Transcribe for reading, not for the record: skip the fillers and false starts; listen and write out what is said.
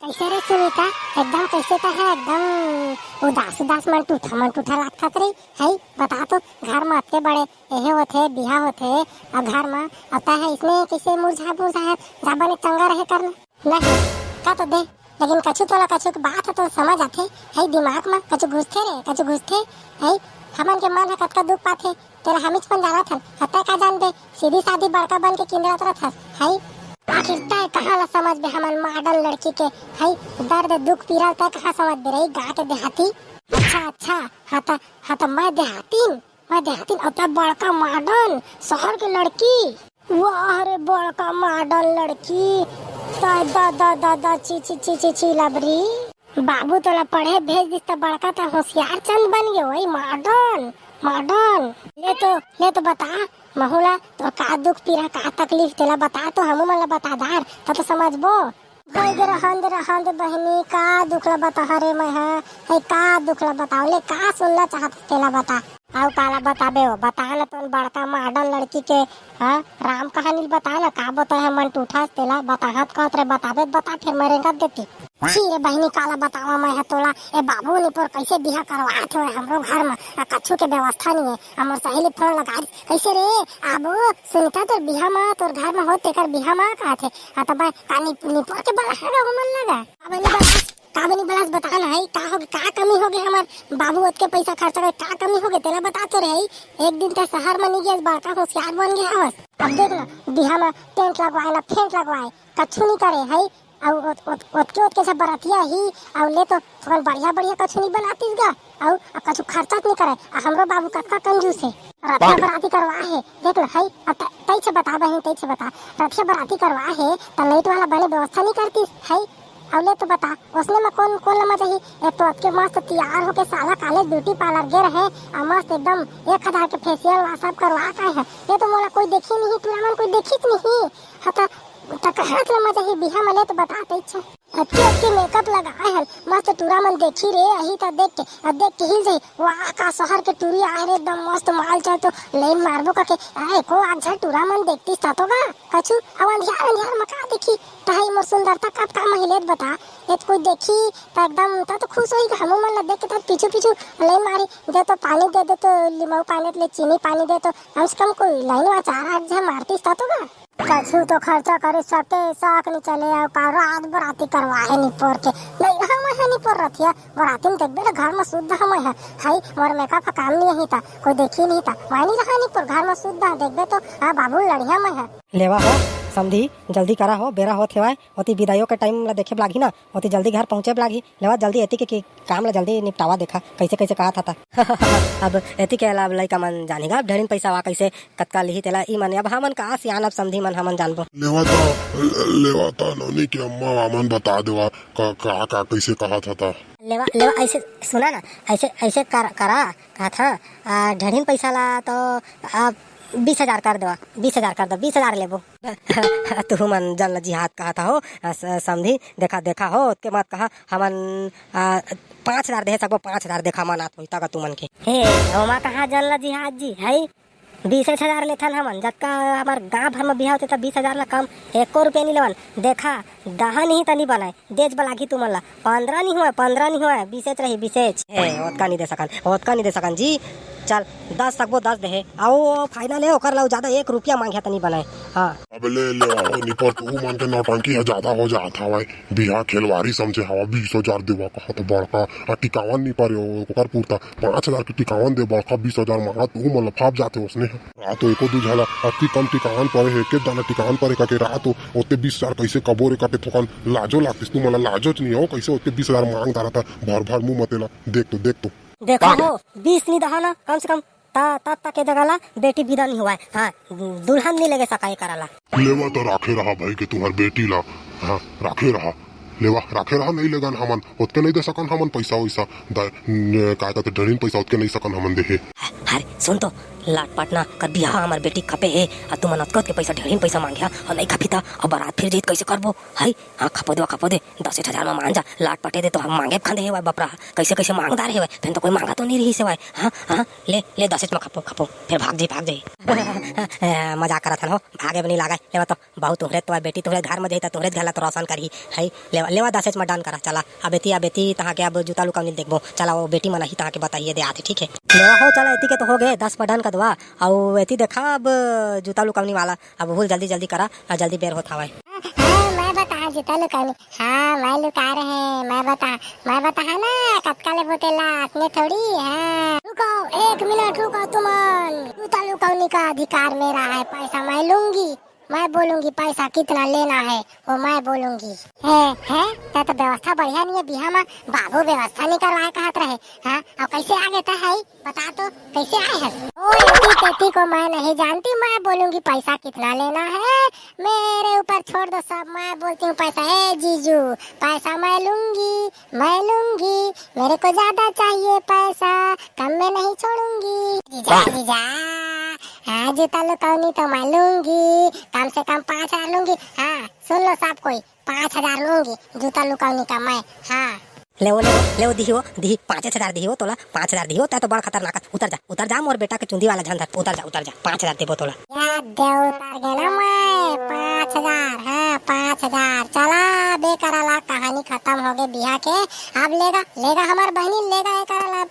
कैसे रे सुनीता, एकदम कैसे का है, एकदम उदास उदास मन टूठा लागत रही है। बता तो, घर में अत्ते बड़े एहे होते बिहा होते और घर में आता है इसमें कैसे मुरझा है जाबा ने चंगा रहे करना नहीं का तो दे। लेकिन कछु तोला कछु की बात है तो समझ आते है, दिमाग में कछु घुसते है। हमन के मन है कतका दुख पाथे तेरा हमिच पण जाना था हत्या का जान दे, सीधी सादी बड़का बन के किंदरात रहत है। आखिर तय कहाँ ला समझ बे हमन मॉडल लड़की के है दर्द दुख पीड़ा तय कहाँ समझ बे रही गाँव देहाती। अच्छा हता मैं देहाती अता बड़का मॉडल शहर के लड़की। वाह रे बड़का मॉडल लड़की, दा ची लबरी। बाबू तोला पढ़े भेज दिस त बड़का त होशियार चंद बन गयो वही मॉडल। ले तो बता महुला तो का दुख पीड़ा का तकलीफ तेला बता तो हम मला बता दार तो समझबो। भाई गे रहन दे बहनी, का दुखला बता रे मैं है का दुखला बताओ ले का सुनना चाहत तेला बता। आउ काला बताबे हो बता ना तो बड़का मॉडल लड़की के राम कहानी बता ना का बता है मन टूठा तेला बताहत कहत रे बताबे बता फिर मरेगा देती। रे बहनी काला बतावा मैं है तोला ए बाबू ने पर कैसे बिहा करवात हो हमरो घर में कछु के व्यवस्था नहीं है। हमर सहेली फोन लगा कैसे रे आबो सुनता तोर बिहा में तोर घर में होते कर बिहा में कहत है त मैं कानी निपर के बड़ा है मन लगा काबनी बलास बता ना है का कमी हो गई हमार बाबू के पैसा खर्चा करे का कमी हो गई तेला बता तो रे। एक दिन ते शहर में नहीं गया बड़का होशियार बन गया हवस। अब देख ना बिहा में टेंट लगवाए ना फेंट लगवाए कछु नहीं करे है ओतके सब बरातिया ही और ले तो थोड़ा बढ़िया कछु नहीं बनातीस गा और कछु खर्चा नहीं करे। हमरो बाबू कतका कंजूस है, रथिया बराती करवा है देख ना है तई से बता रथिया बराती करवा है त लाइट वाला बने व्यवस्था नहीं करतीस है। और ले तो बता उसने में कौन लमा चाहिए। एक तो अतके मस्त तैयार होके साला कॉलेज ब्यूटी पार्लर गे रहे और मस्त एकदम 1000 के फेशियल सब करवा का है। ये तो मोला कोई देखी नहीं तोरा मन कोई देखी नहीं हता कहत लमा चाहिए बिहा में ले तो बता इच्छा अतके मेकअप लगाए है मस्त टूरा मन देखी रे अही त देख के हिल जाई। वाह का शहर के टूरी आए रे एकदम मस्त माल चाहे तो लेन मारबो का के एको आजा टूरा मन देखती तो बा कछु अब अंधियार मका देखी तहाई मोर सुंदरता कब का महिलेत बता एक कोई देखी त एकदम तो खुश होई हम मन ला देख के पीछू लेन मारी दे तो पानी दे तो लीमू पानी ले चीनी पानी दे तो कम से कम कोई लाइन वा 4-8 मारती तो बा कछु तो खर्चा करे सके साक नहीं चले और का रात बराती करवाए नहीं पर के नहीं हम है नहीं पर रथिया बराती में देख बेटा घर में शुद्ध हम है मोर मेकअप काम नहीं था कोई देखी नहीं था वानी रहा नहीं पर घर में शुद्ध देख बे तो बाबू लड़िया में है। लेवा हो समझी जल्दी करा हो बेरा होत हेवाय होती विदाइयों के टाइम ला देखे लागी ना होती जल्दी घर पहुंचे लागी। लेवा जल्दी एती के काम ला जल्दी निपटावा देखा कैसे कहा था अब एती के अलावा लइका मन जानेगा ढेरिन पैसा वा कैसे कतका लिही तेला ई मन अब हमन का सियान अब समझी मन हमन जानबो। लेवा ता नौनी के अम्मा वामन बता देवा का कैसे कहा था। लेवा ऐसे सुना ना ऐसे करा कहा था ढेरिन पैसा ला तो 20,000 कर दो 20,000 लेबो। तू मन जन जिहाद कहा था हो समझी देखा हो के मत कहा हमन 5,000 दे सकबो 5,000 देखा मनात होई तक तू मन के हे ओमा कहा जन जिहाद जी है 20,000 लेथन हमन जतका हमार गाँव भर में बिहा होते तब 20,000 ला कम 1 रुपया नहीं लेवन देखा दहन ही तनी बनाए देज बलागी तू मन ला 15 नहीं हुआ 20 रही 20 ओतका नहीं दे सकन जी चल 10 सकबो 10 दे आओ फाइनल है ओकर ला ज्यादा 1 रुपया मांगे तनी बनाए। हां अब ले नहीं पर तू मन के नौटंकी है ज्यादा हो जात हवाय बिहा खेलवारी समझे हवा 20,000 देवा कहा तो बड़का टिकावन नहीं पर ओकर पूरता 5,000 के टिकावन दे बड़का 20,000 मांगा तू मन फाप जाते उसने रात एको दू झाला अति कम टिकावन पर है के दाना टिकावन पर का के रात ओते 20,000 कैसे कबोरे का के थोकन लाजो लागतिस तू मन लाजोच नहीं हो कैसे ओते 20,000 मांग दारा था भर मुंह मतेला देख तो देखो हो 20 नहीं दहाना कम से कम ता के जगह बेटी विदा नहीं हुआ है। हाँ दुल्हन नहीं लगे सकाई कराला लेवा तो राखे रहा भाई के तुम्हार बेटी ला राखे रहा लेवा राखे रहा नहीं लगन हमन ओतके नहीं दे सकन हमन पैसा वैसा का कहते ढेरिन पैसा ओतके नहीं सकन हमन दे। अरे सुन तो लाट पाट ना कर बिहा हमार बेटी खपे है और तुम नतकत के पैसा ढेर पैसा मांगिया और नहीं खपी था और बारात फिर जीत कैसे करबो है। हाँ खपो दे 10,000 में मान जा लाट पाटे दे तो हम मांगे खांदे है बपरा कैसे कैसे मांगदार है फिर तो कोई मांगा तो नहीं रही से हाँ हाँ ले 10 में खपो फिर भाग जाई मजाक करत हन हो भागे बनी लागा लेवा तो बहु तुहरे तो बेटी तुहरे घर में जही तुहरे घर तो रोशन करही है लेवा 10 में डन करा चला अब बेटी तहाँ के अब जूता लुका नहीं देखबो चला वो बेटी मन ही तहाँ के बताइए दे आते ठीक है लेवा हो चला एती के तो हो गए 10 पर डन कर दवा और एती देखा अब जूता लुकावनी वाला अब भूल जल्दी करा और जल्दी बेर होता है। हाँ मैं बता जूता लुकानी हाँ मैं लुका रहे मैं बता ना कतका ले बोतेला अपने थोड़ी हाँ रुको 1 मिनट रुको तुमन जूता लुकानी का अधिकार मेरा है पैसा मैं लूंगी मैं बोलूंगी पैसा कितना लेना है वो मैं बोलूंगी है तो व्यवस्था बढ़िया नहीं है बिहा में बाबू व्यवस्था नहीं करवाए कहत रहे हाँ और कैसे आ गए है बता तो कैसे आए है ओ एती को मैं नहीं जानती मैं बोलूंगी पैसा कितना लेना है मेरे ऊपर छोड़ दो सब मैं बोलती हूँ पैसा है जीजू पैसा मैं लूंगी मेरे को ज्यादा चाहिए पैसा कम में नहीं छोड़ूंगी जीजा हाँ जूता लुकानी तो मैं लूंगी कम से कम 5,000 लूंगी हाँ सुन लो सब कोई 5,000 लूंगी जूता लुकानी का मैं हाँ ले दी 5,000 दी हो तोला 5,000 दी हो तो बड़ा खतरनाक उतर जा मोर बेटा के चुंदी वाला झंझट उतर जा 5,000 देबो तोला याद दे उतर गया ना मैं 5,000 हाँ 5,000 चला बेकराला कहानी खत्म हो गई बिहा के अब लेगा हमार बहनी लेगा एक